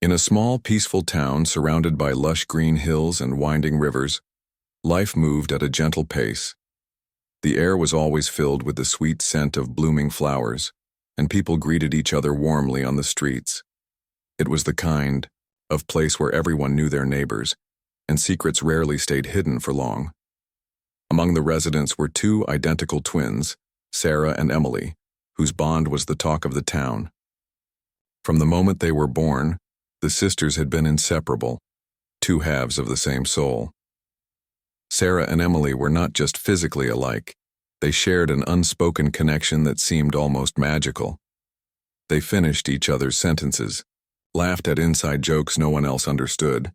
In a small, peaceful town surrounded by lush green hills and winding rivers, life moved at a gentle pace. The air was always filled with the sweet scent of blooming flowers, and people greeted each other warmly on the streets. It was the kind of place where everyone knew their neighbors, and secrets rarely stayed hidden for long. Among the residents were two identical twins, Sarah and Emily, whose bond was the talk of the town. From the moment they were born, the sisters had been inseparable, two halves of the same soul. Sarah and Emily were not just physically alike, they shared an unspoken connection that seemed almost magical. They finished each other's sentences, laughed at inside jokes no one else understood,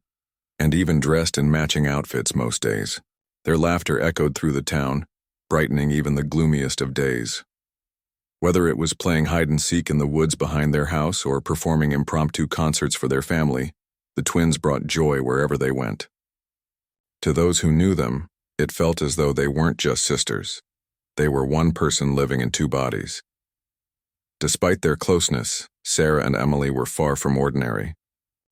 and even dressed in matching outfits most days. Their laughter echoed through the town, brightening even the gloomiest of days. Whether it was playing hide-and-seek in the woods behind their house or performing impromptu concerts for their family, the twins brought joy wherever they went. To those who knew them, it felt as though they weren't just sisters. They were one person living in two bodies. Despite their closeness, Sarah and Emily were far from ordinary.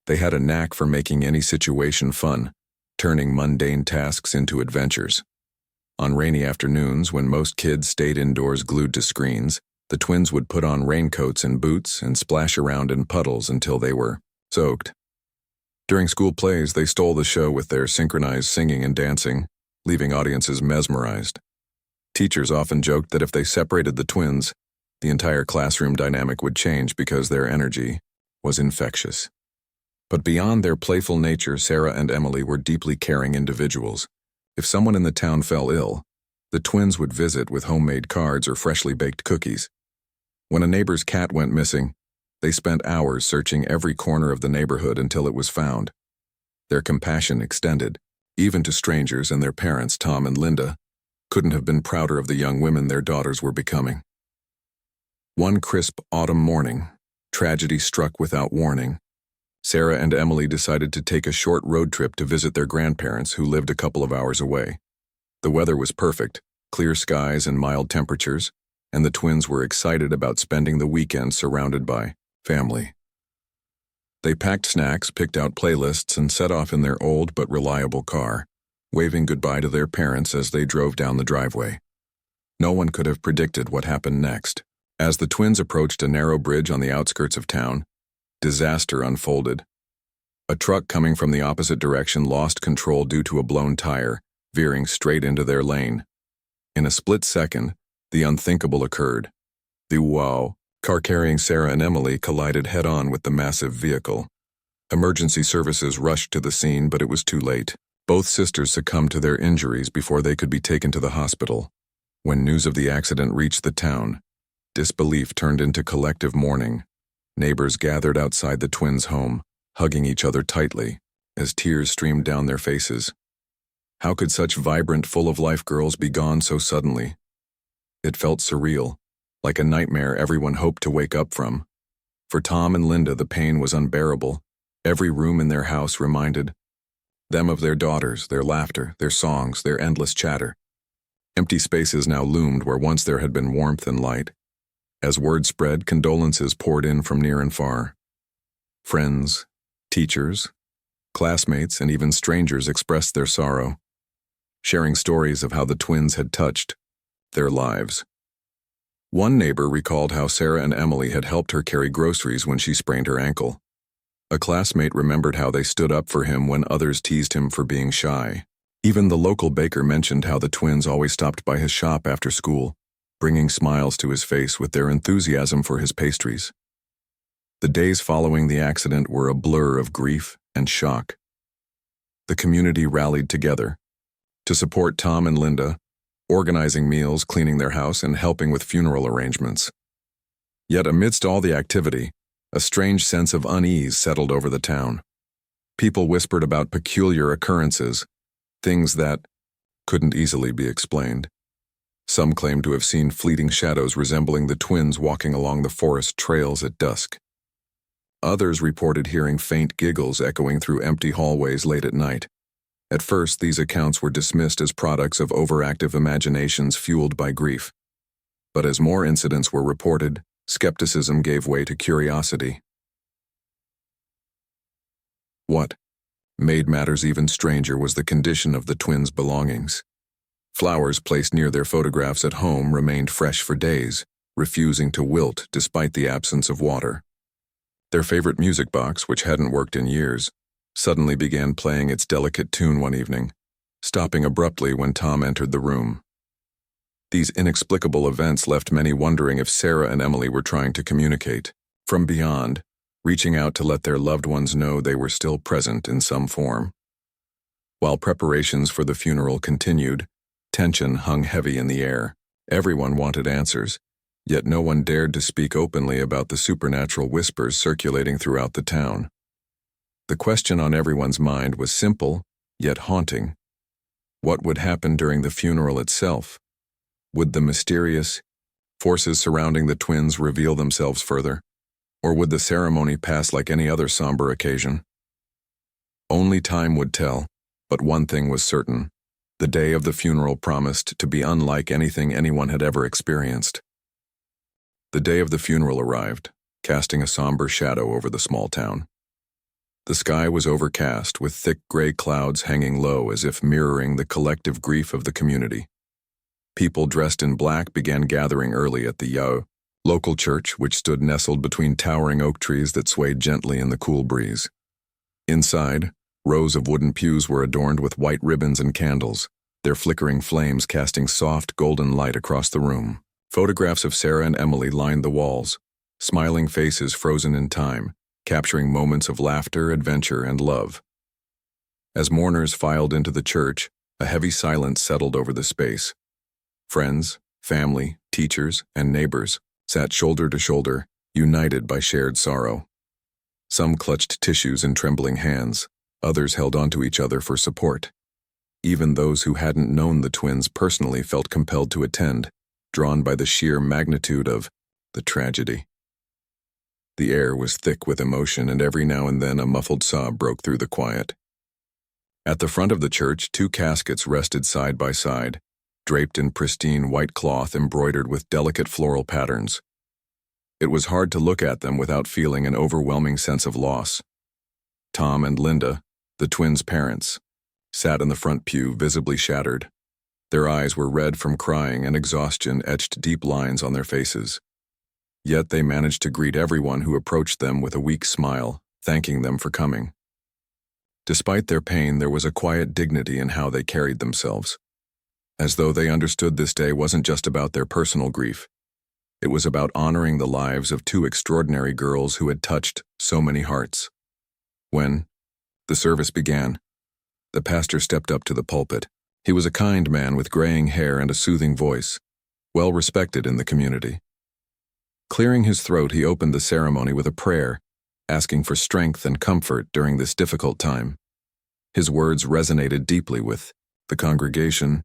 They had a knack for making any situation fun, turning mundane tasks into adventures. On rainy afternoons, when most kids stayed indoors glued to screens, the twins would put on raincoats and boots and splash around in puddles until they were soaked. During school plays, they stole the show with their synchronized singing and dancing, leaving audiences mesmerized. Teachers often joked that if they separated the twins, the entire classroom dynamic would change because their energy was infectious. But beyond their playful nature, Sarah and Emily were deeply caring individuals. If someone in the town fell ill, the twins would visit with homemade cards or freshly baked cookies. When a neighbor's cat went missing, they spent hours searching every corner of the neighborhood until it was found. Their compassion extended, even to strangers, and their parents, Tom and Linda, couldn't have been prouder of the young women their daughters were becoming. One crisp autumn morning, tragedy struck without warning. Sarah and Emily decided to take a short road trip to visit their grandparents who lived a couple of hours away. The weather was perfect, clear skies and mild temperatures, and the twins were excited about spending the weekend surrounded by family. They packed snacks, picked out playlists, and set off in their old but reliable car, waving goodbye to their parents as they drove down the driveway. No one could have predicted what happened next. As the twins approached a narrow bridge on the outskirts of town, disaster unfolded. A truck coming from the opposite direction lost control due to a blown tire, veering straight into their lane. In a split second, the unthinkable occurred. The car carrying Sarah and Emily collided head-on with the massive vehicle. Emergency services rushed to the scene, but it was too late. Both sisters succumbed to their injuries before they could be taken to the hospital. When news of the accident reached the town, disbelief turned into collective mourning. Neighbors gathered outside the twins' home, hugging each other tightly, as tears streamed down their faces. How could such vibrant, full-of-life girls be gone so suddenly? It felt surreal, like a nightmare everyone hoped to wake up from. For Tom and Linda, the pain was unbearable. Every room in their house reminded them of their daughters, their laughter, their songs, their endless chatter. Empty spaces now loomed where once there had been warmth and light. As word spread, condolences poured in from near and far. Friends, teachers, classmates, and even strangers expressed their sorrow, sharing stories of how the twins had touched their lives. One neighbor recalled how Sarah and Emily had helped her carry groceries when she sprained her ankle. A classmate remembered how they stood up for him when others teased him for being shy. Even the local baker mentioned how the twins always stopped by his shop after school, bringing smiles to his face with their enthusiasm for his pastries. The days following the accident were a blur of grief and shock. The community rallied together to support Tom and Linda, organizing meals, cleaning their house, and helping with funeral arrangements. Yet amidst all the activity, a strange sense of unease settled over the town. People whispered about peculiar occurrences, things that couldn't easily be explained. Some claimed to have seen fleeting shadows resembling the twins walking along the forest trails at dusk. Others reported hearing faint giggles echoing through empty hallways late at night. At first, these accounts were dismissed as products of overactive imaginations fueled by grief. But as more incidents were reported, skepticism gave way to curiosity. What made matters even stranger was the condition of the twins' belongings. Flowers placed near their photographs at home remained fresh for days, refusing to wilt despite the absence of water. Their favorite music box, which hadn't worked in years, suddenly began playing its delicate tune one evening, stopping abruptly when Tom entered the room. These inexplicable events left many wondering if Sarah and Emily were trying to communicate from beyond, reaching out to let their loved ones know they were still present in some form. While preparations for the funeral continued, tension hung heavy in the air. Everyone wanted answers, yet no one dared to speak openly about the supernatural whispers circulating throughout the town. The question on everyone's mind was simple, yet haunting. What would happen during the funeral itself? Would the mysterious forces surrounding the twins reveal themselves further? Or would the ceremony pass like any other somber occasion? Only time would tell, but one thing was certain. The day of the funeral promised to be unlike anything anyone had ever experienced. The day of the funeral arrived, casting a somber shadow over the small town. The sky was overcast, with thick gray clouds hanging low as if mirroring the collective grief of the community. People dressed in black began gathering early at the Yao local church, which stood nestled between towering oak trees that swayed gently in the cool breeze. Inside, rows of wooden pews were adorned with white ribbons and candles, their flickering flames casting soft golden light across the room. Photographs of Sarah and Emily lined the walls, smiling faces frozen in time, capturing moments of laughter, adventure, and love. As mourners filed into the church, a heavy silence settled over the space. Friends, family, teachers, and neighbors sat shoulder to shoulder, united by shared sorrow. Some clutched tissues in trembling hands, others held onto each other for support. Even those who hadn't known the twins personally felt compelled to attend, drawn by the sheer magnitude of the tragedy. The air was thick with emotion, and every now and then a muffled sob broke through the quiet. At the front of the church, two caskets rested side by side, draped in pristine white cloth embroidered with delicate floral patterns. It was hard to look at them without feeling an overwhelming sense of loss. Tom and Linda, the twins' parents, sat in the front pew, visibly shattered. Their eyes were red from crying, and exhaustion etched deep lines on their faces. Yet they managed to greet everyone who approached them with a weak smile, thanking them for coming. Despite their pain, there was a quiet dignity in how they carried themselves, as though they understood this day wasn't just about their personal grief. It was about honoring the lives of two extraordinary girls who had touched so many hearts. When the service began, the pastor stepped up to the pulpit. He was a kind man with graying hair and a soothing voice, well respected in the community. Clearing his throat, he opened the ceremony with a prayer, asking for strength and comfort during this difficult time. His words resonated deeply with the congregation,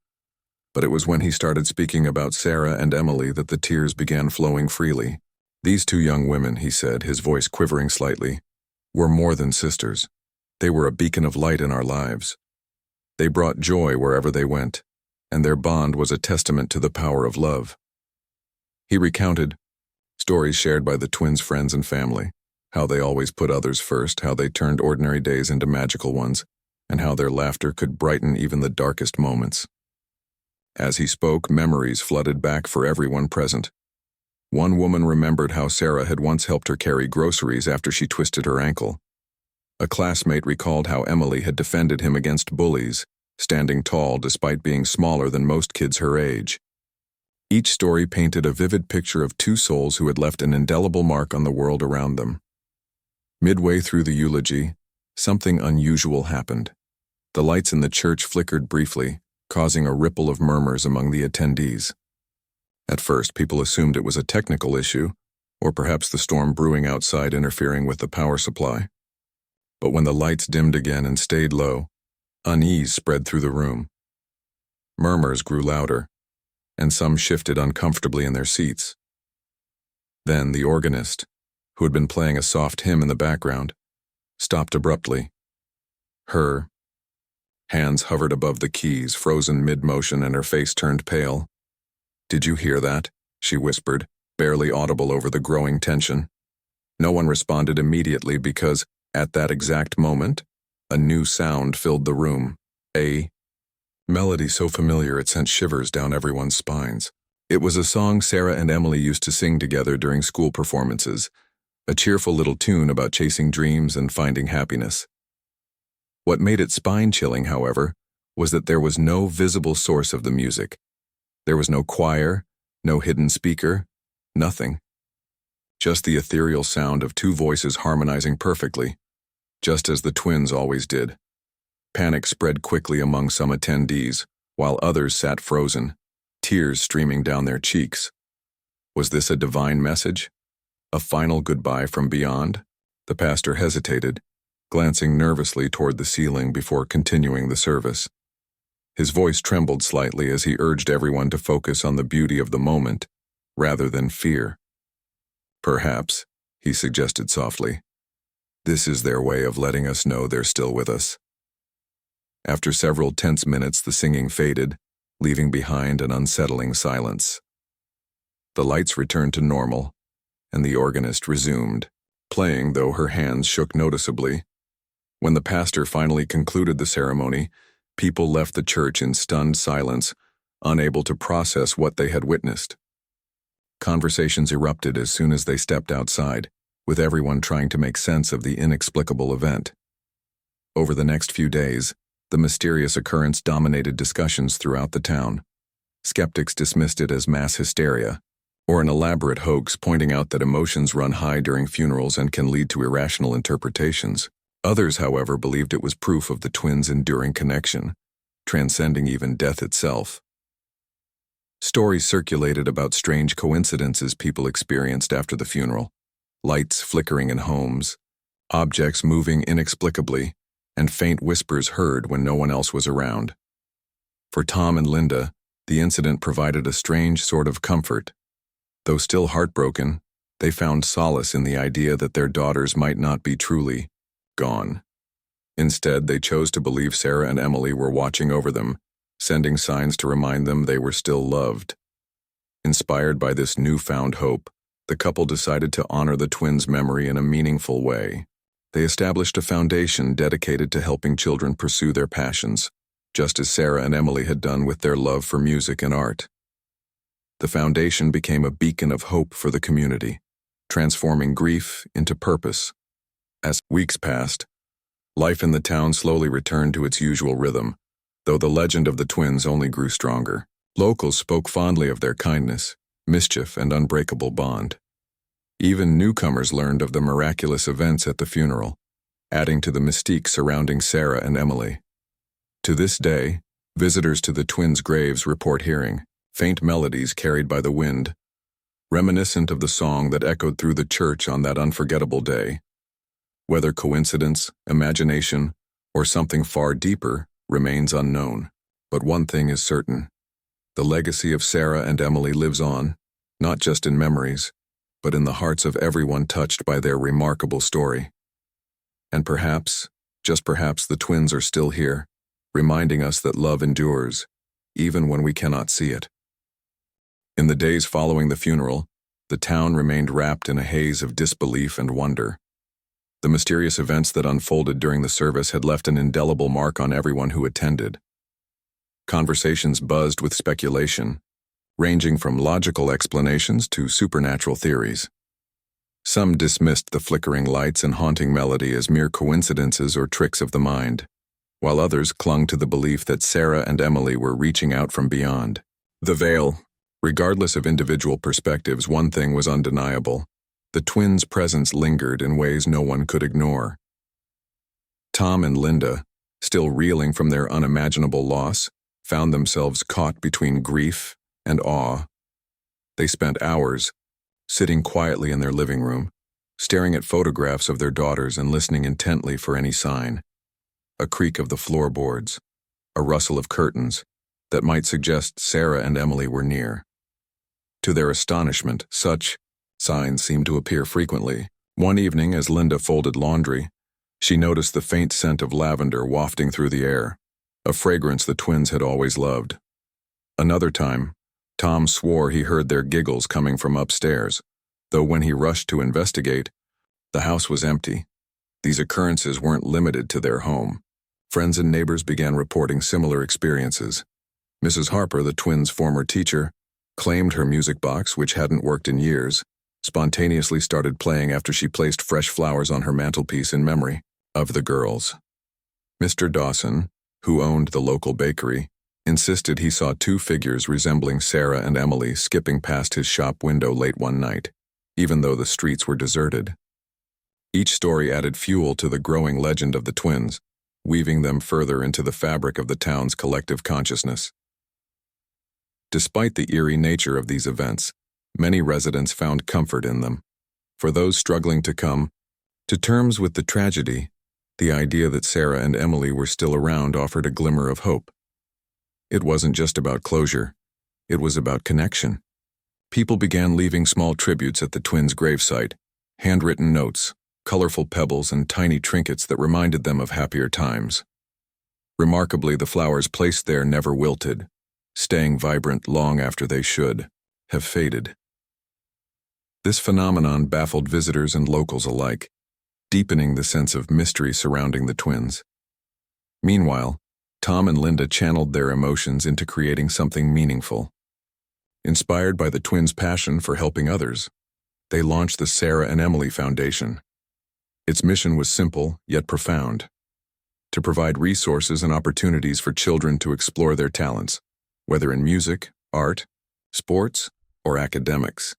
but it was when he started speaking about Sarah and Emily that the tears began flowing freely. These two young women, he said, his voice quivering slightly, were more than sisters. They were a beacon of light in our lives. They brought joy wherever they went, and their bond was a testament to the power of love. He recounted stories shared by the twins' friends and family, how they always put others first, how they turned ordinary days into magical ones, and how their laughter could brighten even the darkest moments. As he spoke, memories flooded back for everyone present. One woman remembered how Sarah had once helped her carry groceries after she twisted her ankle. A classmate recalled how Emily had defended him against bullies, standing tall despite being smaller than most kids her age. Each story painted a vivid picture of two souls who had left an indelible mark on the world around them. Midway through the eulogy, something unusual happened. The lights in the church flickered briefly, causing a ripple of murmurs among the attendees. At first, people assumed it was a technical issue, or perhaps the storm brewing outside interfering with the power supply. But when the lights dimmed again and stayed low, unease spread through the room. Murmurs grew louder, and some shifted uncomfortably in their seats. Then the organist, who had been playing a soft hymn in the background, stopped abruptly. Her hands hovered above the keys, frozen mid-motion, and her face turned pale. "Did you hear that?" she whispered, barely audible over the growing tension. No one responded immediately because, at that exact moment, A new sound filled the room. A melody so familiar it sent shivers down everyone's spines. It was a song Sarah and Emily used to sing together during school performances, a cheerful little tune about chasing dreams and finding happiness. What made it spine-chilling, however, was that there was no visible source of the music. There was no choir, no hidden speaker, nothing. Just the ethereal sound of two voices harmonizing perfectly, just as the twins always did. Panic spread quickly among some attendees, while others sat frozen, tears streaming down their cheeks. Was this a divine message? A final goodbye from beyond? The pastor hesitated, glancing nervously toward the ceiling before continuing the service. His voice trembled slightly as he urged everyone to focus on the beauty of the moment, rather than fear. Perhaps, he suggested softly, this is their way of letting us know they're still with us. After several tense minutes, the singing faded, leaving behind an unsettling silence. The lights returned to normal, and the organist resumed, playing though her hands shook noticeably. When the pastor finally concluded the ceremony, people left the church in stunned silence, unable to process what they had witnessed. Conversations erupted as soon as they stepped outside, with everyone trying to make sense of the inexplicable event. Over the next few days, the mysterious occurrence dominated discussions throughout the town. Skeptics dismissed it as mass hysteria, or an elaborate hoax pointing out that emotions run high during funerals and can lead to irrational interpretations. Others, however, believed it was proof of the twins' enduring connection, transcending even death itself. Stories circulated about strange coincidences people experienced after the funeral: lights flickering in homes, objects moving inexplicably, and faint whispers heard when no one else was around. For Tom and Linda, the incident provided a strange sort of comfort. Though still heartbroken, they found solace in the idea that their daughters might not be truly gone. Instead, they chose to believe Sarah and Emily were watching over them, sending signs to remind them they were still loved. Inspired by this newfound hope, the couple decided to honor the twins' memory in a meaningful way. They established a foundation dedicated to helping children pursue their passions, just as Sarah and Emily had done with their love for music and art. The foundation became a beacon of hope for the community, transforming grief into purpose. As weeks passed, life in the town slowly returned to its usual rhythm, though the legend of the twins only grew stronger. Locals spoke fondly of their kindness, mischief, and unbreakable bond. Even newcomers learned of the miraculous events at the funeral, adding to the mystique surrounding Sarah and Emily. To this day, visitors to the twins' graves report hearing faint melodies carried by the wind, reminiscent of the song that echoed through the church on that unforgettable day. Whether coincidence, imagination, or something far deeper remains unknown. But one thing is certain: the legacy of Sarah and Emily lives on, not just in memories, but in the hearts of everyone touched by their remarkable story. And perhaps, just perhaps, the twins are still here, reminding us that love endures, even when we cannot see it. In the days following the funeral, the town remained wrapped in a haze of disbelief and wonder. The mysterious events that unfolded during the service had left an indelible mark on everyone who attended. Conversations buzzed with speculation, ranging from logical explanations to supernatural theories. Some dismissed the flickering lights and haunting melody as mere coincidences or tricks of the mind, while others clung to the belief that Sarah and Emily were reaching out from beyond. The veil. Regardless of individual perspectives, one thing was undeniable: the twins' presence lingered in ways no one could ignore. Tom and Linda, still reeling from their unimaginable loss, found themselves caught between grief and awe. They spent hours, sitting quietly in their living room, staring at photographs of their daughters and listening intently for any sign: a creak of the floorboards, a rustle of curtains, that might suggest Sarah and Emily were near. To their astonishment, such signs seemed to appear frequently. One evening, as Linda folded laundry, she noticed the faint scent of lavender wafting through the air, a fragrance the twins had always loved. Another time, Tom swore he heard their giggles coming from upstairs, though when he rushed to investigate, the house was empty. These occurrences weren't limited to their home. Friends and neighbors began reporting similar experiences. Mrs. Harper, the twins' former teacher, claimed her music box, which hadn't worked in years, spontaneously started playing after she placed fresh flowers on her mantelpiece in memory of the girls. Mr. Dawson, who owned the local bakery, insisted he saw two figures resembling Sarah and Emily skipping past his shop window late one night, even though the streets were deserted. Each story added fuel to the growing legend of the twins, weaving them further into the fabric of the town's collective consciousness. Despite the eerie nature of these events, many residents found comfort in them. For those struggling to come to terms with the tragedy, the idea that Sarah and Emily were still around offered a glimmer of hope. It wasn't just about closure, it was about connection. People began leaving small tributes at the twins' gravesite, handwritten notes, colorful pebbles, and tiny trinkets that reminded them of happier times. Remarkably, the flowers placed there never wilted, staying vibrant long after they should have faded. This phenomenon baffled visitors and locals alike, deepening the sense of mystery surrounding the twins. Meanwhile, Tom and Linda channeled their emotions into creating something meaningful. Inspired by the twins' passion for helping others, they launched the Sarah and Emily Foundation. Its mission was simple, yet profound: to provide resources and opportunities for children to explore their talents, whether in music, art, sports, or academics.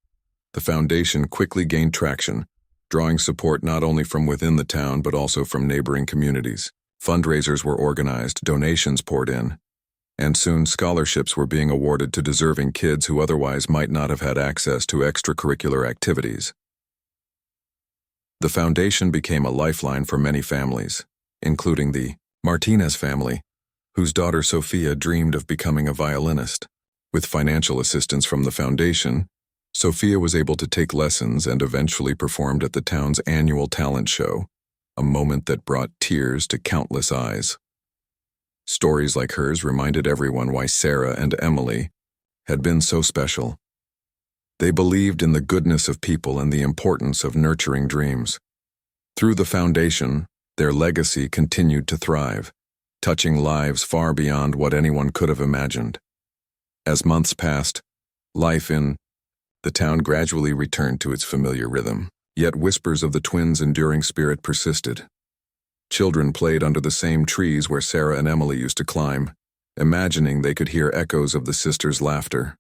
The foundation quickly gained traction, drawing support not only from within the town but also from neighboring communities. Fundraisers were organized, donations poured in, and soon scholarships were being awarded to deserving kids who otherwise might not have had access to extracurricular activities. The foundation became a lifeline for many families, including the Martinez family, whose daughter Sophia dreamed of becoming a violinist. With financial assistance from the foundation, Sophia was able to take lessons and eventually performed at the town's annual talent show, a moment that brought tears to countless eyes. Stories like hers reminded everyone why Sarah and Emily had been so special. They believed in the goodness of people and the importance of nurturing dreams. Through the foundation, their legacy continued to thrive, touching lives far beyond what anyone could have imagined. As months passed, life in the town gradually returned to its familiar rhythm, yet whispers of the twins' enduring spirit persisted. Children played under the same trees where Sarah and Emily used to climb, imagining they could hear echoes of the sisters' laughter.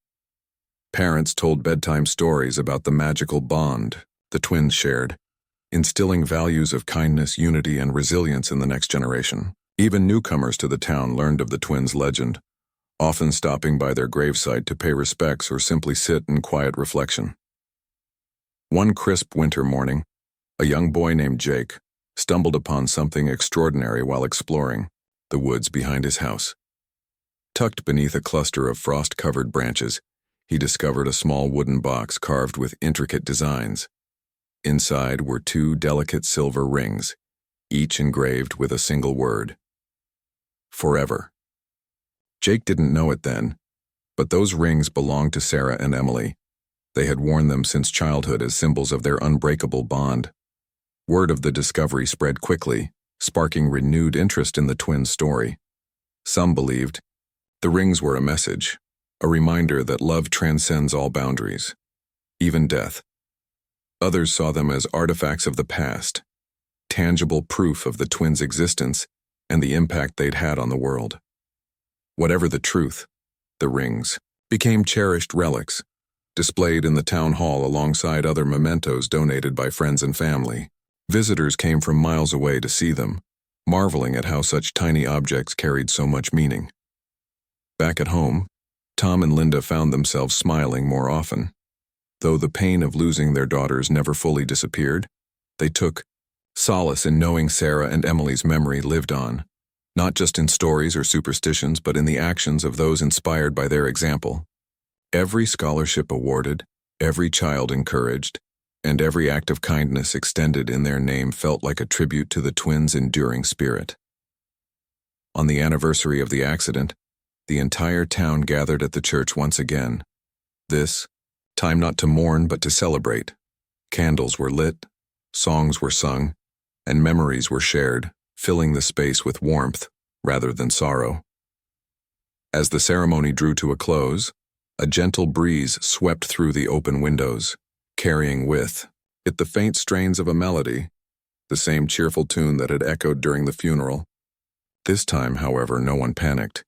Parents told bedtime stories about the magical bond the twins shared, instilling values of kindness, unity, and resilience in the next generation. Even newcomers to the town learned of the twins' legend, often stopping by their gravesite to pay respects or simply sit in quiet reflection. One crisp winter morning, a young boy named Jake stumbled upon something extraordinary while exploring the woods behind his house. Tucked beneath a cluster of frost-covered branches, he discovered a small wooden box carved with intricate designs. Inside were two delicate silver rings, each engraved with a single word: forever. Jake didn't know it then, but those rings belonged to Sarah and Emily. They had worn them since childhood as symbols of their unbreakable bond. Word of the discovery spread quickly, sparking renewed interest in the twins' story. Some believed the rings were a message, a reminder that love transcends all boundaries, even death. Others saw them as artifacts of the past, tangible proof of the twins' existence and the impact they'd had on the world. Whatever the truth, the rings became cherished relics, displayed in the town hall alongside other mementos donated by friends and family. Visitors came from miles away to see them, marveling at how such tiny objects carried so much meaning. Back at home, Tom and Linda found themselves smiling more often. Though the pain of losing their daughters never fully disappeared, they took solace in knowing Sarah and Emily's memory lived on, not just in stories or superstitions, but in the actions of those inspired by their example. Every scholarship awarded, every child encouraged, and every act of kindness extended in their name felt like a tribute to the twins' enduring spirit. On the anniversary of the accident, the entire town gathered at the church once again. This time not to mourn but to celebrate. Candles were lit, songs were sung, and memories were shared, filling the space with warmth rather than sorrow. As the ceremony drew to a close, a gentle breeze swept through the open windows, carrying with it the faint strains of a melody, the same cheerful tune that had echoed during the funeral. This time, however, no one panicked.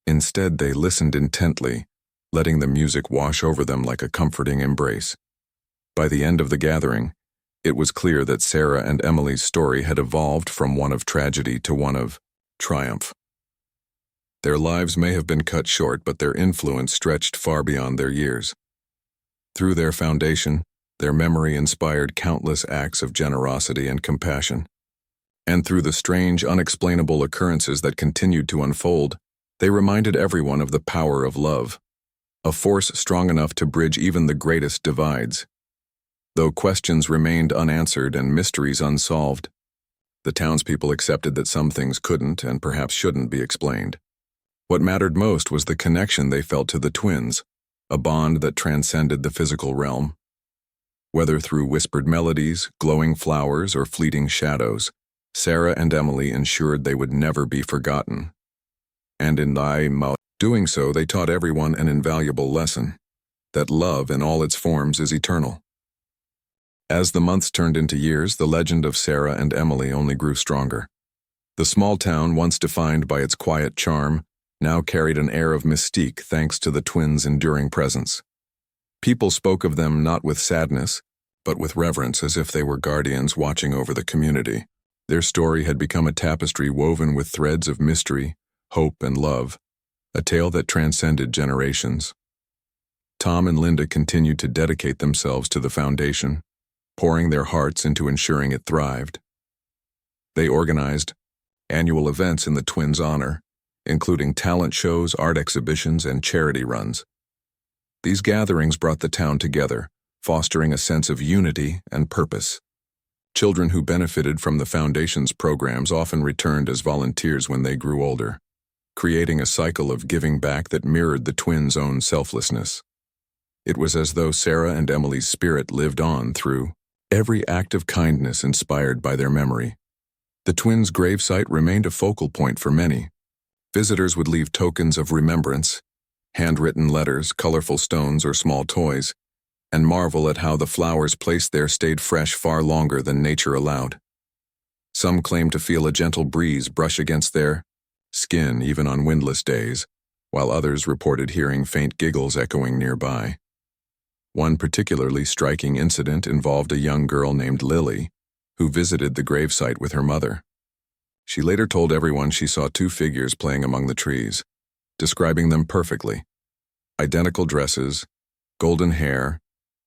Instead, they listened intently, letting the music wash over them like a comforting embrace. By the end of the gathering, it was clear that Sarah and Emily's story had evolved from one of tragedy to one of triumph. Their lives may have been cut short, but their influence stretched far beyond their years. Through their foundation, their memory inspired countless acts of generosity and compassion. And through the strange, unexplainable occurrences that continued to unfold, they reminded everyone of the power of love, a force strong enough to bridge even the greatest divides. Though questions remained unanswered and mysteries unsolved, the townspeople accepted that some things couldn't and perhaps shouldn't be explained. What mattered most was the connection they felt to the twins, a bond that transcended the physical realm. Whether through whispered melodies, glowing flowers, or fleeting shadows, Sarah and Emily ensured they would never be forgotten. And in doing so, they taught everyone an invaluable lesson, that love in all its forms is eternal. As the months turned into years, the legend of Sarah and Emily only grew stronger. The small town, once defined by its quiet charm, now carried an air of mystique thanks to the twins' enduring presence. People spoke of them not with sadness, but with reverence, as if they were guardians watching over the community. Their story had become a tapestry woven with threads of mystery, hope, and love, a tale that transcended generations. Tom and Linda continued to dedicate themselves to the foundation, pouring their hearts into ensuring it thrived. They organized annual events in the twins' honor, including talent shows, art exhibitions, and charity runs. These gatherings brought the town together, fostering a sense of unity and purpose. Children who benefited from the foundation's programs often returned as volunteers when they grew older, creating a cycle of giving back that mirrored the twins' own selflessness. It was as though Sarah and Emily's spirit lived on through every act of kindness inspired by their memory. The twins' gravesite remained a focal point for many. Visitors would leave tokens of remembrance, handwritten letters, colorful stones, or small toys, and marvel at how the flowers placed there stayed fresh far longer than nature allowed. Some claimed to feel a gentle breeze brush against their skin even on windless days, while others reported hearing faint giggles echoing nearby. One particularly striking incident involved a young girl named Lily, who visited the gravesite with her mother. She later told everyone she saw two figures playing among the trees, describing them perfectly: identical dresses, golden hair,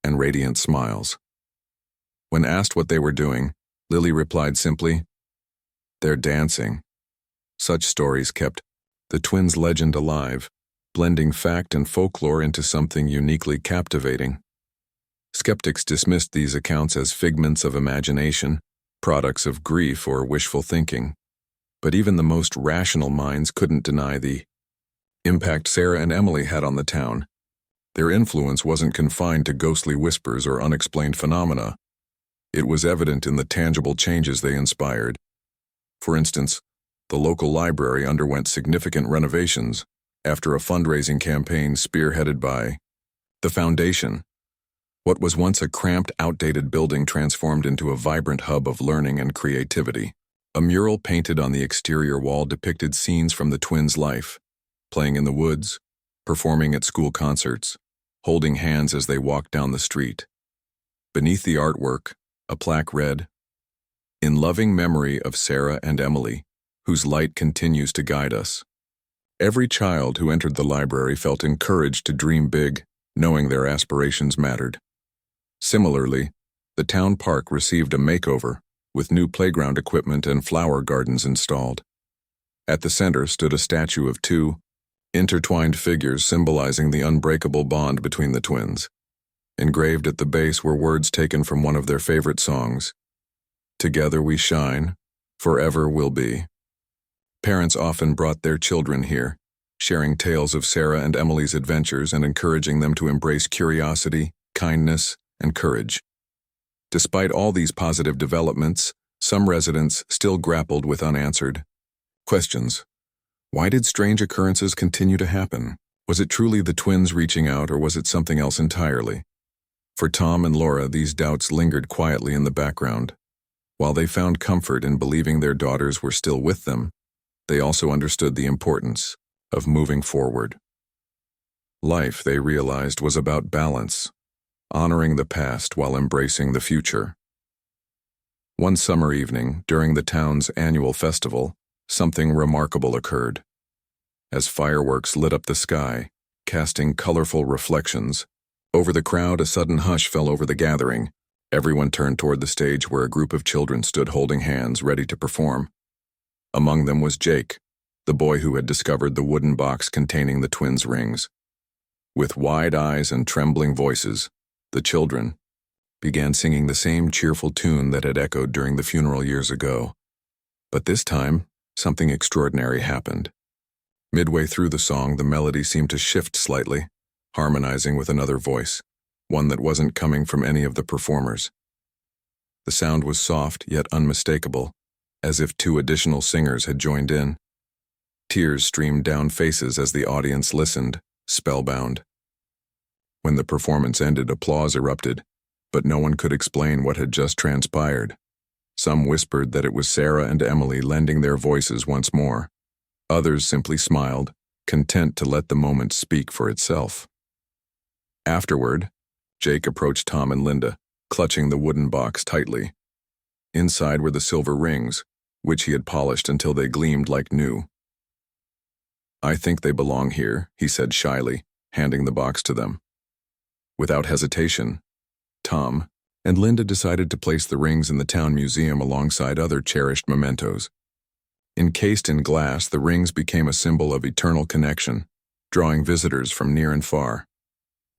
and radiant smiles. When asked what they were doing, Lily replied simply, "They're dancing." Such stories kept the twins' legend alive, blending fact and folklore into something uniquely captivating. Skeptics dismissed these accounts as figments of imagination, products of grief or wishful thinking. But even the most rational minds couldn't deny the impact Sarah and Emily had on the town. Their influence wasn't confined to ghostly whispers or unexplained phenomena. It was evident in the tangible changes they inspired. For instance, the local library underwent significant renovations after a fundraising campaign spearheaded by the foundation. What was once a cramped, outdated building transformed into a vibrant hub of learning and creativity. A mural painted on the exterior wall depicted scenes from the twins' life, playing in the woods, performing at school concerts, holding hands as they walked down the street. Beneath the artwork, a plaque read, "In loving memory of Sarah and Emily, whose light continues to guide us." Every child who entered the library felt encouraged to dream big, knowing their aspirations mattered. Similarly, the town park received a makeover, with new playground equipment and flower gardens installed. At the center stood a statue of two intertwined figures symbolizing the unbreakable bond between the twins. Engraved at the base were words taken from one of their favorite songs, "Together we shine, forever we'll be." Parents often brought their children here, sharing tales of Sarah and Emily's adventures and encouraging them to embrace curiosity, kindness, and courage. Despite all these positive developments, Some residents still grappled with unanswered questions. Why did strange occurrences continue to happen? Was it truly the twins reaching out, or was it something else entirely? For Tom and Laura, these doubts lingered quietly in the background. While they found comfort in believing their daughters were still with them, they also understood the importance of moving forward. Life, they realized, was about balance, honoring the past while embracing the future. One summer evening, during the town's annual festival, something remarkable occurred. As fireworks lit up the sky, casting colorful reflections, over the crowd a sudden hush fell over the gathering. Everyone turned toward the stage where a group of children stood holding hands, ready to perform. Among them was Jake, the boy who had discovered the wooden box containing the twins' rings. With wide eyes and trembling voices, the children began singing the same cheerful tune that had echoed during the funeral years ago. But this time, something extraordinary happened. Midway through the song, the melody seemed to shift slightly, harmonizing with another voice, one that wasn't coming from any of the performers. The sound was soft yet unmistakable, as if two additional singers had joined in. Tears streamed down faces as the audience listened, spellbound. When the performance ended, applause erupted, but no one could explain what had just transpired. Some whispered that it was Sarah and Emily lending their voices once more. Others simply smiled, content to let the moment speak for itself. Afterward, Jake approached Tom and Linda, clutching the wooden box tightly. Inside were the silver rings, which he had polished until they gleamed like new. "I think they belong here," he said shyly, handing the box to them. Without hesitation, Tom and Linda decided to place the rings in the town museum alongside other cherished mementos. Encased in glass, the rings became a symbol of eternal connection, drawing visitors from near and far.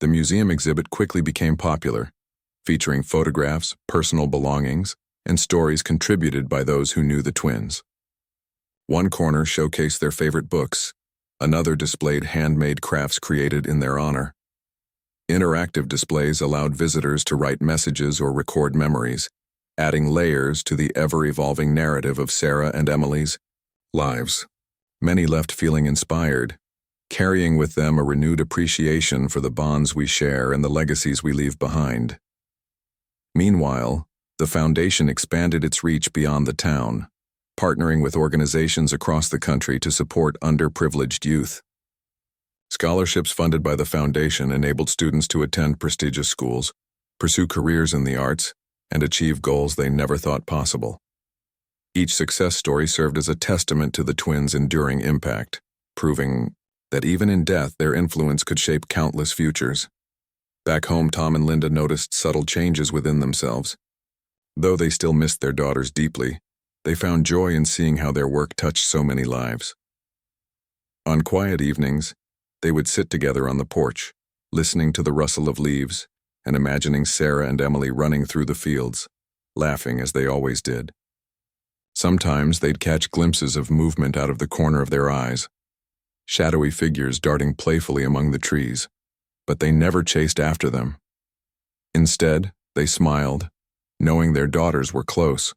The museum exhibit quickly became popular, featuring photographs, personal belongings, and stories contributed by those who knew the twins. One corner showcased their favorite books, another displayed handmade crafts created in their honor. Interactive displays allowed visitors to write messages or record memories, adding layers to the ever-evolving narrative of Sarah and Emily's lives. Many left feeling inspired, carrying with them a renewed appreciation for the bonds we share and the legacies we leave behind. Meanwhile, the foundation expanded its reach beyond the town, partnering with organizations across the country to support underprivileged youth. Scholarships funded by the foundation enabled students to attend prestigious schools, pursue careers in the arts, and achieve goals they never thought possible. Each success story served as a testament to the twins' enduring impact, proving that even in death their influence could shape countless futures. Back home, Tom and Linda noticed subtle changes within themselves. Though they still missed their daughters deeply, they found joy in seeing how their work touched so many lives. On quiet evenings, they would sit together on the porch, listening to the rustle of leaves and imagining Sarah and Emily running through the fields, laughing as they always did. Sometimes they'd catch glimpses of movement out of the corner of their eyes, shadowy figures darting playfully among the trees, but they never chased after them. Instead, they smiled, knowing their daughters were close,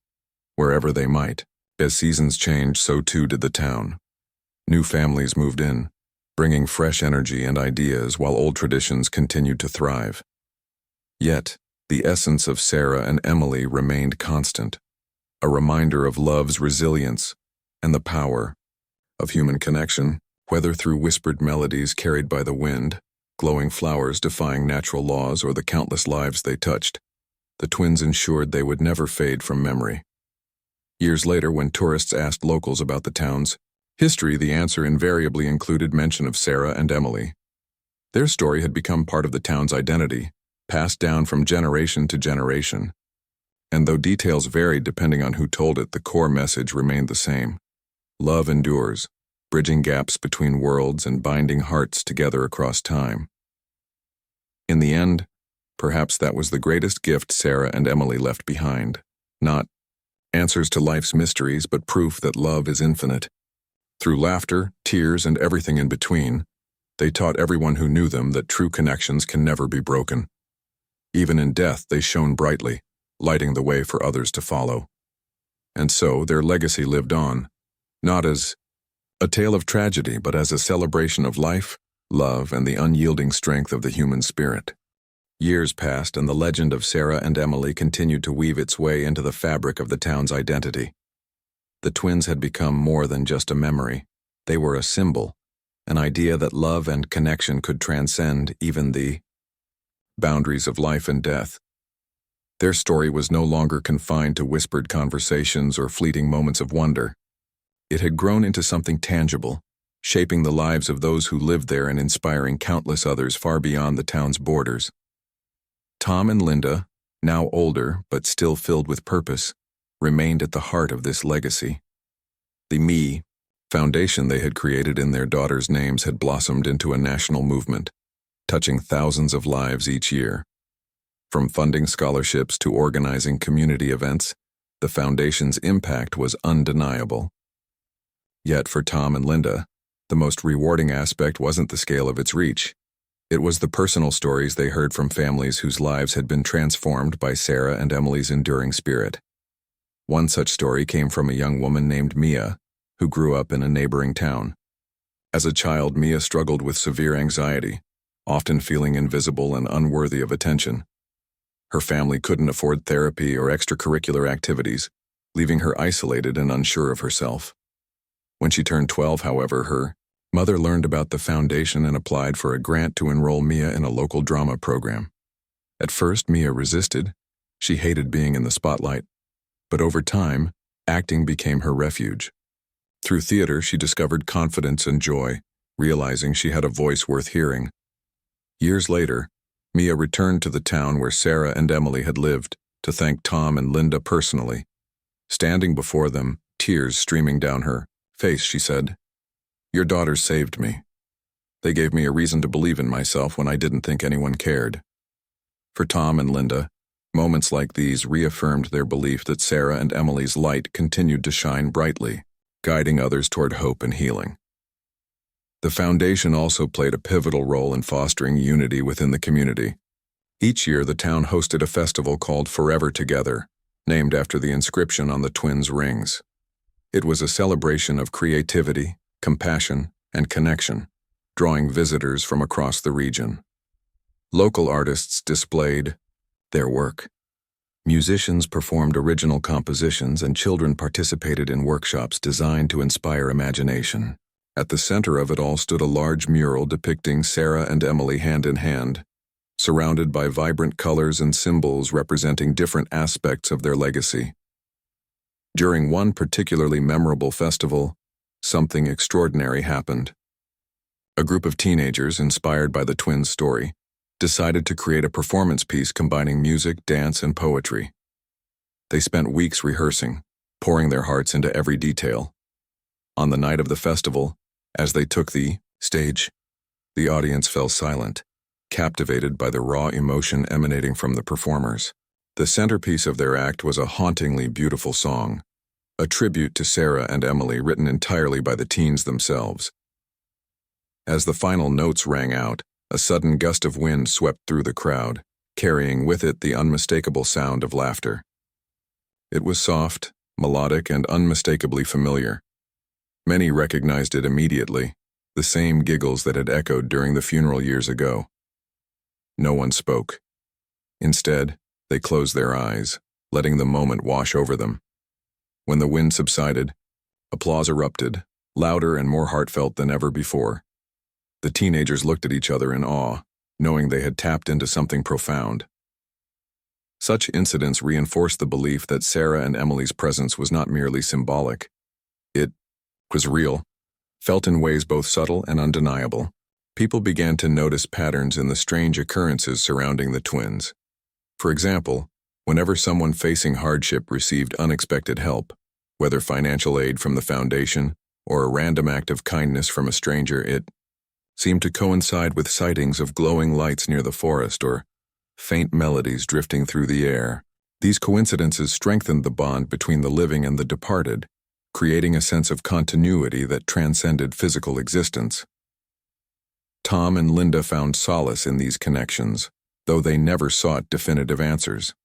wherever they might. As seasons changed, so too did the town. New families moved in, bringing fresh energy and ideas while old traditions continued to thrive. Yet, the essence of Sarah and Emily remained constant, a reminder of love's resilience and the power of human connection, whether through whispered melodies carried by the wind, glowing flowers defying natural laws, or the countless lives they touched. The twins ensured they would never fade from memory. Years later, when tourists asked locals about the town's history, the answer invariably included mention of Sarah and Emily. Their story had become part of the town's identity, passed down from generation to generation. And though details varied depending on who told it, the core message remained the same. Love endures, bridging gaps between worlds and binding hearts together across time. In the end, perhaps that was the greatest gift Sarah and Emily left behind. Not answers to life's mysteries, but proof that love is infinite. Through laughter, tears, and everything in between, they taught everyone who knew them that true connections can never be broken. Even in death, they shone brightly, lighting the way for others to follow. And so their legacy lived on, not as a tale of tragedy, but as a celebration of life, love, and the unyielding strength of the human spirit. Years passed, and the legend of Sarah and Emily continued to weave its way into the fabric of the town's identity. The twins had become more than just a memory. They were a symbol, an idea that love and connection could transcend even the boundaries of life and death. Their story was no longer confined to whispered conversations or fleeting moments of wonder. It had grown into something tangible, shaping the lives of those who lived there and inspiring countless others far beyond the town's borders. Tom and Linda, now older but still filled with purpose, remained at the heart of this legacy. The Me Foundation they had created in their daughters' names had blossomed into a national movement, touching thousands of lives each year. From funding scholarships to organizing community events, the foundation's impact was undeniable. Yet for Tom and Linda, the most rewarding aspect wasn't the scale of its reach. It was the personal stories they heard from families whose lives had been transformed by Sarah and Emily's enduring spirit. One such story came from a young woman named Mia, who grew up in a neighboring town. As a child, Mia struggled with severe anxiety, often feeling invisible and unworthy of attention. Her family couldn't afford therapy or extracurricular activities, leaving her isolated and unsure of herself. When she turned 12, however, her mother learned about the foundation and applied for a grant to enroll Mia in a local drama program. At first, Mia resisted. She hated being in the spotlight. But over time, acting became her refuge. Through theater, she discovered confidence and joy, realizing she had a voice worth hearing. Years later, Mia returned to the town where Sarah and Emily had lived to thank Tom and Linda personally. Standing before them, tears streaming down her face, she said, "Your daughters saved me. They gave me a reason to believe in myself when I didn't think anyone cared." For Tom and Linda, moments like these reaffirmed their belief that Sarah and Emily's light continued to shine brightly, guiding others toward hope and healing. The foundation also played a pivotal role in fostering unity within the community. Each year, the town hosted a festival called Forever Together, named after the inscription on the twins' rings. It was a celebration of creativity, compassion, and connection, drawing visitors from across the region. Local artists displayed their work. Musicians performed original compositions, and children participated in workshops designed to inspire imagination. At the center of it all stood a large mural depicting Sarah and Emily hand in hand, surrounded by vibrant colors and symbols representing different aspects of their legacy. During one particularly memorable festival, something extraordinary happened. A group of teenagers, inspired by the twins' story, decided to create a performance piece combining music, dance, and poetry. They spent weeks rehearsing, pouring their hearts into every detail. On the night of the festival, as they took the stage, the audience fell silent, captivated by the raw emotion emanating from the performers. The centerpiece of their act was a hauntingly beautiful song, a tribute to Sarah and Emily written entirely by the teens themselves. As the final notes rang out, a sudden gust of wind swept through the crowd, carrying with it the unmistakable sound of laughter. It was soft, melodic, and unmistakably familiar. Many recognized it immediately, the same giggles that had echoed during the funeral years ago. No one spoke. Instead, they closed their eyes, letting the moment wash over them. When the wind subsided, applause erupted, louder and more heartfelt than ever before. The teenagers looked at each other in awe, knowing they had tapped into something profound. Such incidents reinforced the belief that Sarah and Emily's presence was not merely symbolic. It was real, felt in ways both subtle and undeniable. People began to notice patterns in the strange occurrences surrounding the twins. For example, whenever someone facing hardship received unexpected help, whether financial aid from the foundation or a random act of kindness from a stranger, it seemed to coincide with sightings of glowing lights near the forest or faint melodies drifting through the air. These coincidences strengthened the bond between the living and the departed, creating a sense of continuity that transcended physical existence. Tom and Linda found solace in these connections, though they never sought definitive answers.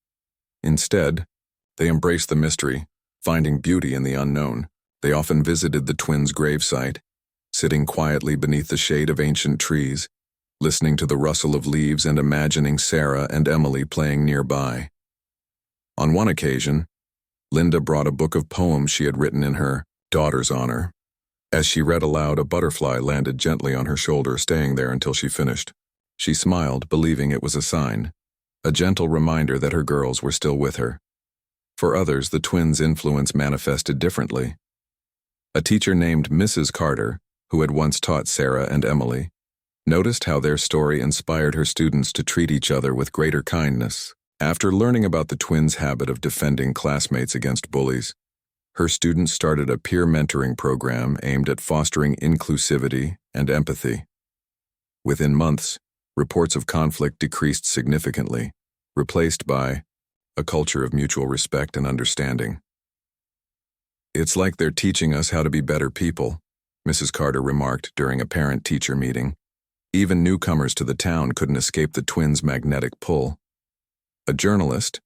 Instead, they embraced the mystery, Finding beauty in the unknown, they often visited the twins' gravesite, sitting quietly beneath the shade of ancient trees, listening to the rustle of leaves and imagining Sarah and Emily playing nearby. On one occasion, Linda brought a book of poems she had written in her daughter's honor. As she read aloud, a butterfly landed gently on her shoulder, staying there until she finished. She smiled, believing it was a sign, a gentle reminder that her girls were still with her. For others, the twins' influence manifested differently. A teacher named Mrs. Carter, who had once taught Sarah and Emily, noticed how their story inspired her students to treat each other with greater kindness. After learning about the twins' habit of defending classmates against bullies, her students started a peer mentoring program aimed at fostering inclusivity and empathy. Within months, reports of conflict decreased significantly, replaced by a culture of mutual respect and understanding. "It's like they're teaching us how to be better people," Mrs. Carter remarked during a parent-teacher meeting. Even newcomers to the town couldn't escape the twins' magnetic pull. A journalist,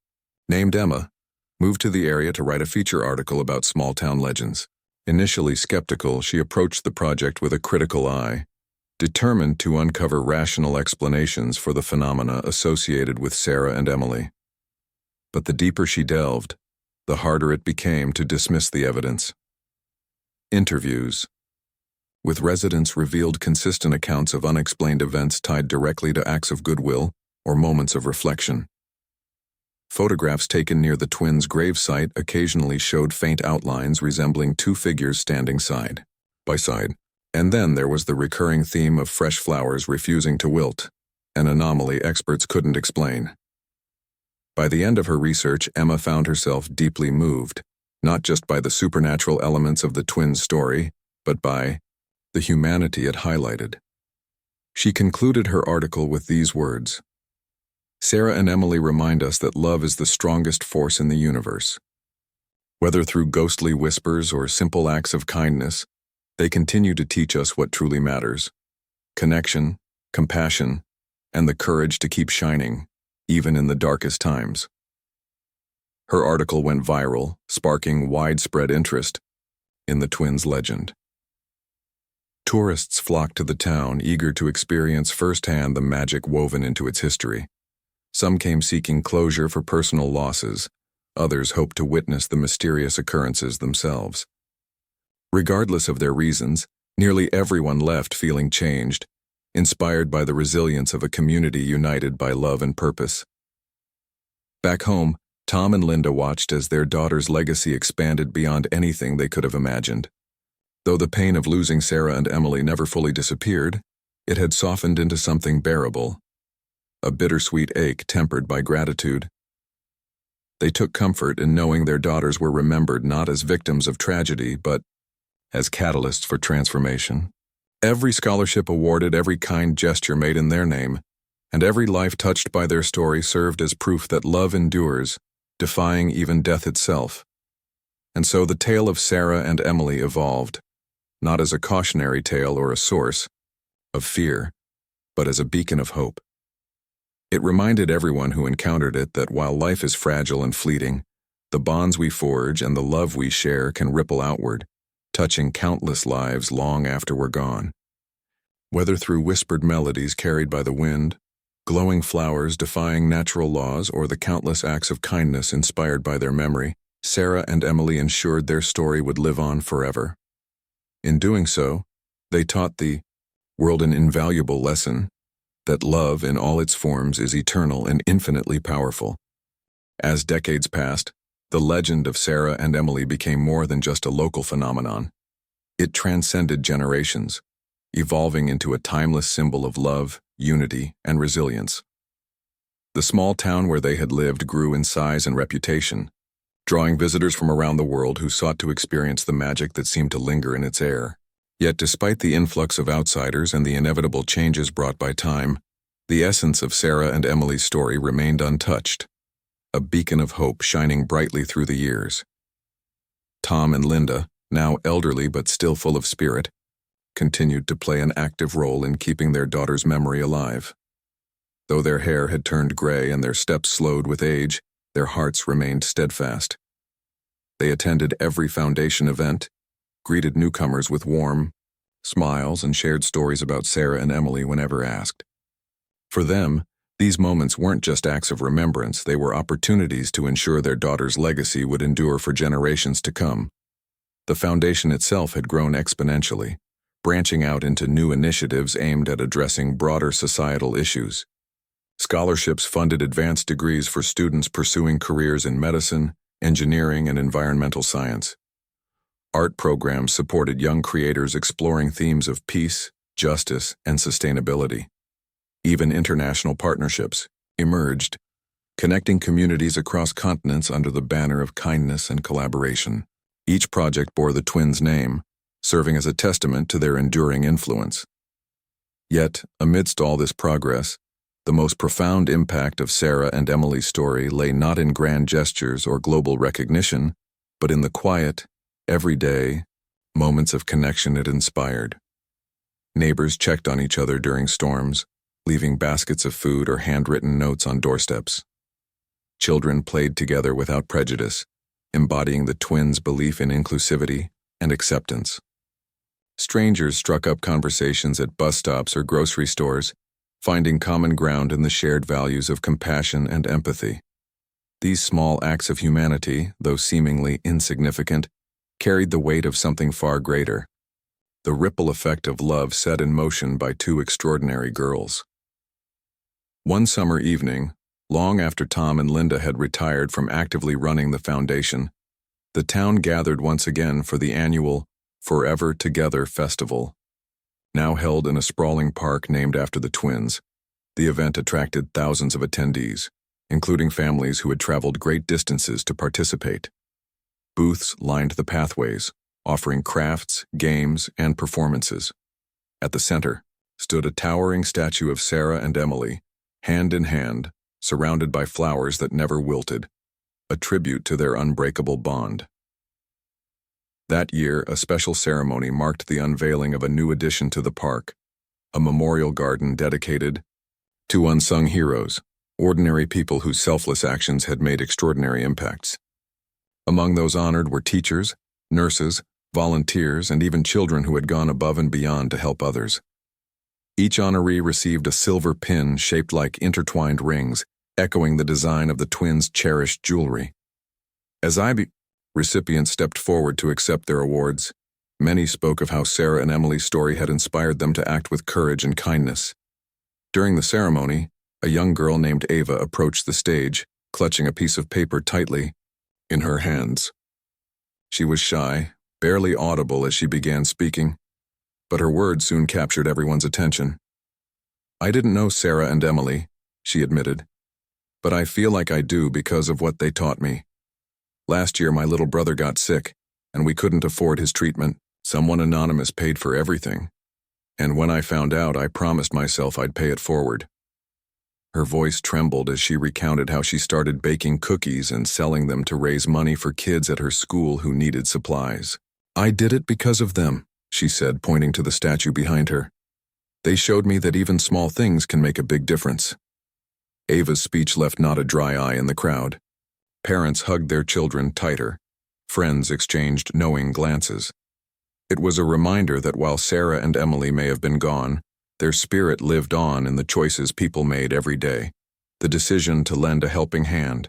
named Emma, moved to the area to write a feature article about small-town legends. Initially skeptical, she approached the project with a critical eye, determined to uncover rational explanations for the phenomena associated with Sarah and Emily. But the deeper she delved, the harder it became to dismiss the evidence. Interviews with residents revealed consistent accounts of unexplained events tied directly to acts of goodwill or moments of reflection. Photographs taken near the twins' gravesite occasionally showed faint outlines resembling two figures standing side by side. And then there was the recurring theme of fresh flowers refusing to wilt, an anomaly experts couldn't explain. By the end of her research, Emma found herself deeply moved, not just by the supernatural elements of the twins' story, but by the humanity it highlighted. She concluded her article with these words: "Sarah and Emily remind us that love is the strongest force in the universe. Whether through ghostly whispers or simple acts of kindness, they continue to teach us what truly matters: connection, compassion, and the courage to keep shining, even in the darkest times." Her article went viral, sparking widespread interest in the twins' legend. Tourists flocked to the town, eager to experience firsthand the magic woven into its history. Some came seeking closure for personal losses, others hoped to witness the mysterious occurrences themselves. Regardless of their reasons, nearly everyone left feeling changed, inspired by the resilience of a community united by love and purpose. Back home, Tom and Linda watched as their daughter's legacy expanded beyond anything they could have imagined. Though the pain of losing Sarah and Emily never fully disappeared, it had softened into something bearable, a bittersweet ache tempered by gratitude. They took comfort in knowing their daughters were remembered not as victims of tragedy, but as catalysts for transformation. Every scholarship awarded, every kind gesture made in their name, and every life touched by their story served as proof that love endures, defying even death itself. And so the tale of Sarah and Emily evolved, not as a cautionary tale or a source of fear, but as a beacon of hope. It reminded everyone who encountered it that while life is fragile and fleeting, the bonds we forge and the love we share can ripple outward, touching countless lives long after we're gone. Whether through whispered melodies carried by the wind, glowing flowers defying natural laws, or the countless acts of kindness inspired by their memory, Sarah and Emily ensured their story would live on forever. In doing so, they taught the world an invaluable lesson: that love in all its forms is eternal and infinitely powerful. As decades passed, the legend of Sarah and Emily became more than just a local phenomenon. It transcended generations, evolving into a timeless symbol of love, unity, and resilience. The small town where they had lived grew in size and reputation, drawing visitors from around the world who sought to experience the magic that seemed to linger in its air. Yet despite the influx of outsiders and the inevitable changes brought by time, the essence of Sarah and Emily's story remained untouched, a beacon of hope shining brightly through the years. Tom and Linda, now elderly but still full of spirit, continued to play an active role in keeping their daughter's memory alive. Though their hair had turned gray and their steps slowed with age, their hearts remained steadfast. They attended every foundation event, greeted newcomers with warm smiles, and shared stories about Sarah and Emily whenever asked. For them, these moments weren't just acts of remembrance, they were opportunities to ensure their daughter's legacy would endure for generations to come. The foundation itself had grown exponentially, branching out into new initiatives aimed at addressing broader societal issues. Scholarships funded advanced degrees for students pursuing careers in medicine, engineering, and environmental science. Art programs supported young creators exploring themes of peace, justice, and sustainability. Even international partnerships emerged, connecting communities across continents under the banner of kindness and collaboration. Each project bore the twins' name, serving as a testament to their enduring influence. Yet, amidst all this progress, the most profound impact of Sarah and Emily's story lay not in grand gestures or global recognition, but in the quiet, everyday moments of connection it inspired. Neighbors checked on each other during storms, leaving baskets of food or handwritten notes on doorsteps. Children played together without prejudice, embodying the twins' belief in inclusivity and acceptance. Strangers struck up conversations at bus stops or grocery stores, finding common ground in the shared values of compassion and empathy. These small acts of humanity, though seemingly insignificant, carried the weight of something far greater: the ripple effect of love set in motion by two extraordinary girls. One summer evening, long after Tom and Linda had retired from actively running the foundation, the town gathered once again for the annual Forever Together festival. Now held in a sprawling park named after the twins, the event attracted thousands of attendees, including families who had traveled great distances to participate. Booths lined the pathways, offering crafts, games, and performances. At the center stood a towering statue of Sarah and Emily, hand in hand, surrounded by flowers that never wilted, a tribute to their unbreakable bond. That year, a special ceremony marked the unveiling of a new addition to the park, a memorial garden dedicated to unsung heroes, ordinary people whose selfless actions had made extraordinary impacts. Among those honored were teachers, nurses, volunteers, and even children who had gone above and beyond to help others. Each honoree received a silver pin shaped like intertwined rings, echoing the design of the twins' cherished jewelry. As recipients stepped forward to accept their awards, many spoke of how Sarah and Emily's story had inspired them to act with courage and kindness. During the ceremony, a young girl named Ava approached the stage, clutching a piece of paper tightly in her hands. She was shy, barely audible as she began speaking, but her words soon captured everyone's attention. "I didn't know Sarah and Emily," she admitted, "but I feel like I do because of what they taught me. Last year my little brother got sick, and we couldn't afford his treatment. Someone anonymous paid for everything. And when I found out, I promised myself I'd pay it forward." Her voice trembled as she recounted how she started baking cookies and selling them to raise money for kids at her school who needed supplies. "I did it because of them," she said, pointing to the statue behind her. "They showed me that even small things can make a big difference." Ava's speech left not a dry eye in the crowd. Parents hugged their children tighter. Friends exchanged knowing glances. It was a reminder that while Sarah and Emily may have been gone, their spirit lived on in the choices people made every day. The decision to lend a helping hand,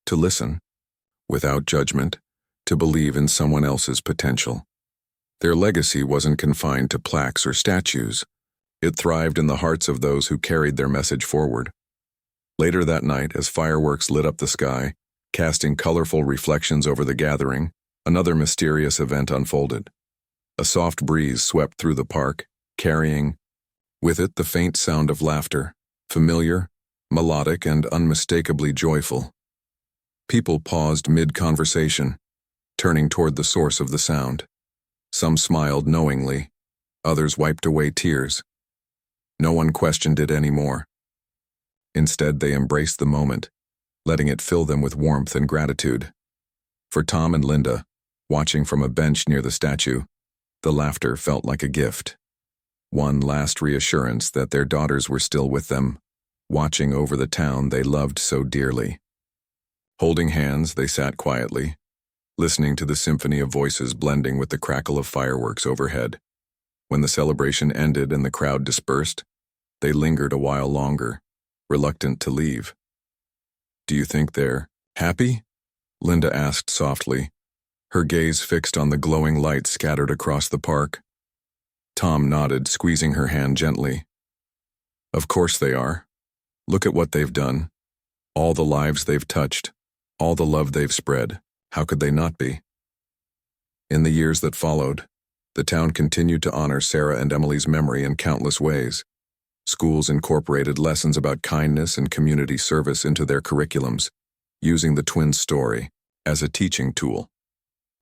to listen, without judgment, to believe in someone else's potential. Their legacy wasn't confined to plaques or statues. It thrived in the hearts of those who carried their message forward. Later that night, as fireworks lit up the sky, casting colorful reflections over the gathering, another mysterious event unfolded. A soft breeze swept through the park, carrying with it the faint sound of laughter, familiar, melodic, and unmistakably joyful. People paused mid-conversation, turning toward the source of the sound. Some smiled knowingly, others wiped away tears. No one questioned it anymore. Instead, they embraced the moment, letting it fill them with warmth and gratitude. For Tom and Linda, watching from a bench near the statue, the laughter felt like a gift. One last reassurance that their daughters were still with them, watching over the town they loved so dearly. Holding hands, they sat quietly, listening to the symphony of voices blending with the crackle of fireworks overhead. When the celebration ended and the crowd dispersed, they lingered a while longer, reluctant to leave. "Do you think they're happy?" Linda asked softly, her gaze fixed on the glowing lights scattered across the park. Tom nodded, squeezing her hand gently. "Of course they are. Look at what they've done. All the lives they've touched, all the love they've spread. How could they not be?" In the years that followed, the town continued to honor Sarah and Emily's memory in countless ways. Schools incorporated lessons about kindness and community service into their curriculums, using the twins' story as a teaching tool.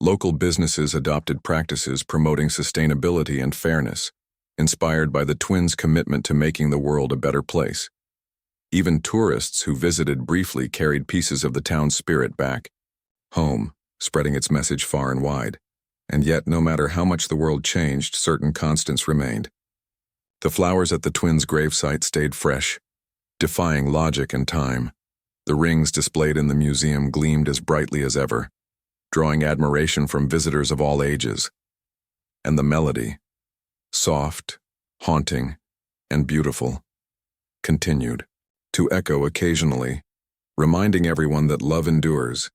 Local businesses adopted practices promoting sustainability and fairness, inspired by the twins' commitment to making the world a better place. Even tourists who visited briefly carried pieces of the town's spirit back home, spreading its message far and wide. And yet, no matter how much the world changed, certain constants remained. The flowers at the twins' gravesite stayed fresh, defying logic and time. The rings displayed in the museum gleamed as brightly as ever, drawing admiration from visitors of all ages. And the melody, soft, haunting, and beautiful, continued to echo occasionally, reminding everyone that love endures,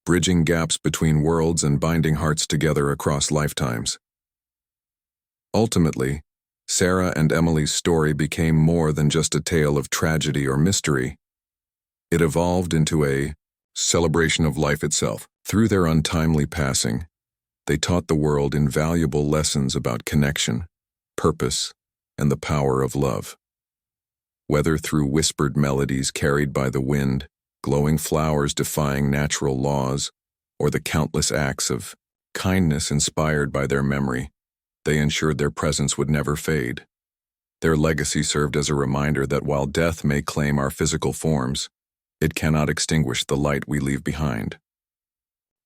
bridging gaps between worlds and binding hearts together across lifetimes. Ultimately, Sarah and Emily's story became more than just a tale of tragedy or mystery. It evolved into a celebration of life itself. Through their untimely passing, they taught the world invaluable lessons about connection, purpose, and the power of love. Whether through whispered melodies carried by the wind, glowing flowers defying natural laws, or the countless acts of kindness inspired by their memory, they ensured their presence would never fade. Their legacy served as a reminder that while death may claim our physical forms, it cannot extinguish the light we leave behind.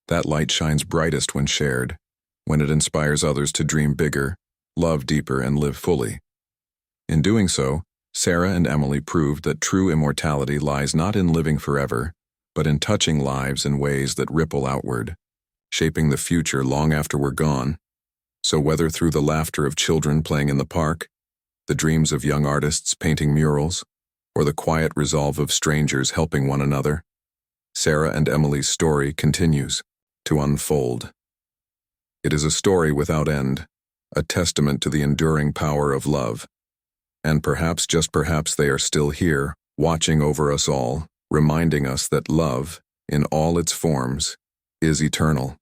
That light shines brightest when shared, when it inspires others to dream bigger, love deeper, and live fully. In doing so, Sarah and Emily proved that true immortality lies not in living forever, but in touching lives in ways that ripple outward, shaping the future long after we're gone. So whether through the laughter of children playing in the park, the dreams of young artists painting murals, or the quiet resolve of strangers helping one another, Sarah and Emily's story continues to unfold. It is a story without end, a testament to the enduring power of love. And perhaps, just perhaps, they are still here, watching over us all, reminding us that love, in all its forms, is eternal.